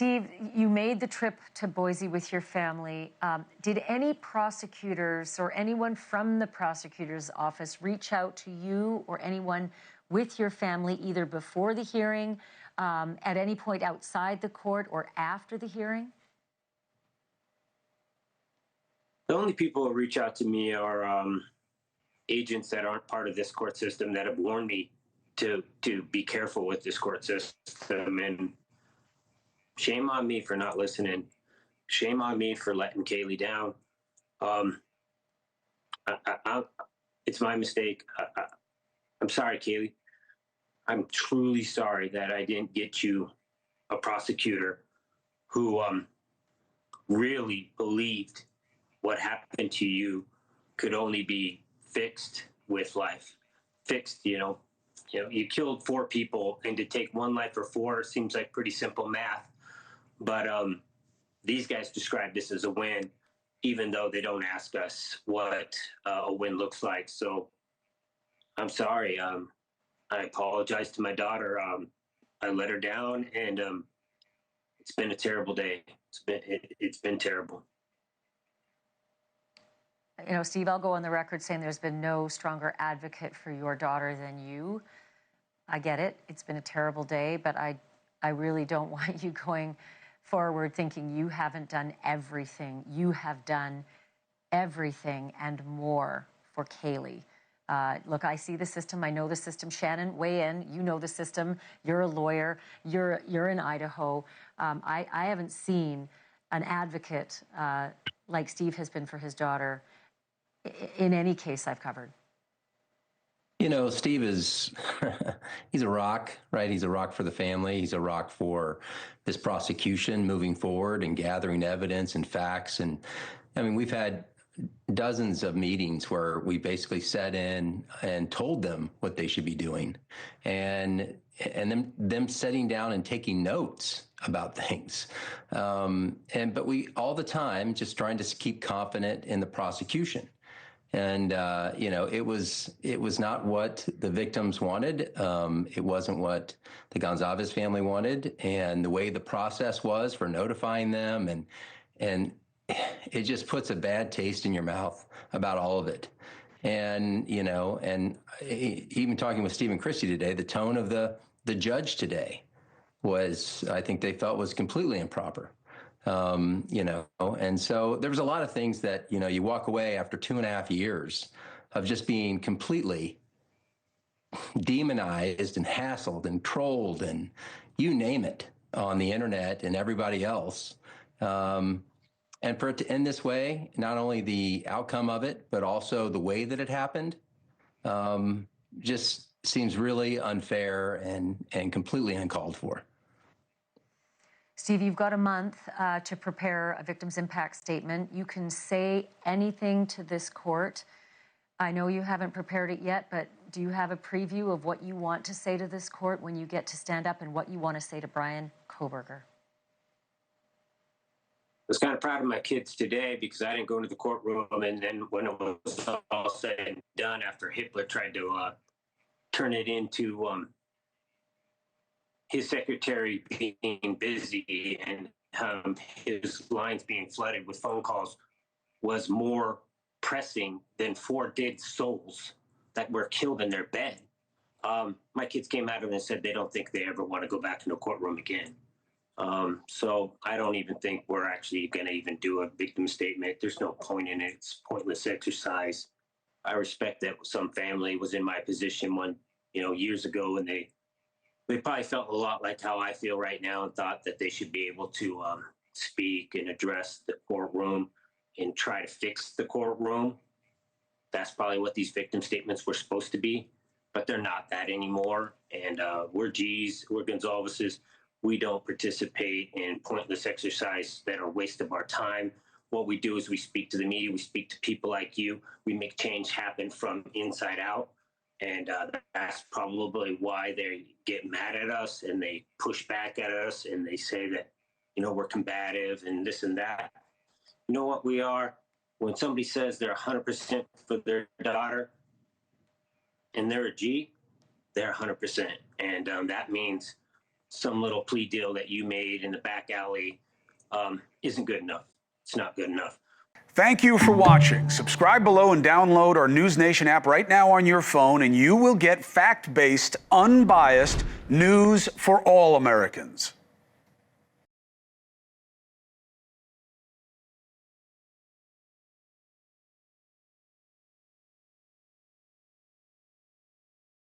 Steve, you made the trip to Boise with your family. Did any prosecutors or anyone from the prosecutor's office reach out to you or anyone with your family either before the hearing, at any point outside the court, or after the hearing? The only people who reach out to me are agents that aren't part of this court system that have warned me to be careful with this court system. And shame on me for not listening. Shame on me for letting Kaylee down. It's my mistake. I'm sorry, Kaylee. I'm truly sorry that I didn't get you a prosecutor who really believed what happened to you could only be fixed with life. Fixed, you killed 4 people, and to take 1 life for 4 seems like pretty simple math. But these guys describe this as a win, even though they don't ask us what a win looks like. So I'm sorry. I apologize to my daughter. I let her down, and it's been a terrible day. It's been terrible. Steve, I'll go on the record saying there's been no stronger advocate for your daughter than you. I get it. It's been a terrible day, but I really don't want you going forward thinking you haven't done everything. You have done everything and more for Kaylee. Look, I see the system. I know the system. Shannon, weigh in. You know the system. You're a lawyer. You're in Idaho. I haven't seen an advocate like Steve has been for his daughter in any case I've covered. Steve is, he's a rock, right? He's a rock for the family. He's a rock for this prosecution moving forward and gathering evidence and facts. And I mean, we've had dozens of meetings where we basically sat in and told them what they should be doing, and them sitting down and taking notes about things. But we all the time just trying to keep confident in the prosecution. And, it was not what the victims wanted. It wasn't what the Goncalves family wanted. And the way the process was for notifying them, and it just puts a bad taste in your mouth about all of it. And, and even talking with Steve and Christy today, the tone of the judge today was, I think they felt was completely improper. And so there was a lot of things that, you walk away after 2.5 years of just being completely demonized and hassled and trolled and you name it on the internet and everybody else. And for it to end this way, not only the outcome of it, but also the way that it happened, just seems really unfair and completely uncalled for. Steve, you've got a month to prepare a victim's impact statement. You can say anything to this court. I know you haven't prepared it yet, but do you have a preview of what you want to say to this court when you get to stand up and what you want to say to Bryan Kohberger? I was kind of proud of my kids today because I didn't go into the courtroom, and then when it was all said and done, after Hitler tried to turn it into his secretary being busy and his lines being flooded with phone calls was more pressing than 4 dead souls that were killed in their bed. My kids came out of it and said they don't think they ever want to go back into a courtroom again. So I don't even think we're actually going to even do a victim statement. There's no point in it. It's a pointless exercise. I respect that some family was in my position years ago, and they probably felt a lot like how I feel right now and thought that they should be able to speak and address the courtroom and try to fix the courtroom. That's probably what these victim statements were supposed to be, but they're not that anymore. And we're Goncalveses. We don't participate in pointless exercise that are a waste of our time. What we do is we speak to the media, we speak to people like you, we make change happen from inside out. And that's probably why they get mad at us and they push back at us and they say that, we're combative and this and that. You know what we are? When somebody says they're 100% for their daughter and they're a G, they're 100%. And that means some little plea deal that you made in the back alley isn't good enough. It's not good enough. Thank you for watching. Subscribe below and download our NewsNation app right now on your phone, and you will get fact-based, unbiased news for all Americans.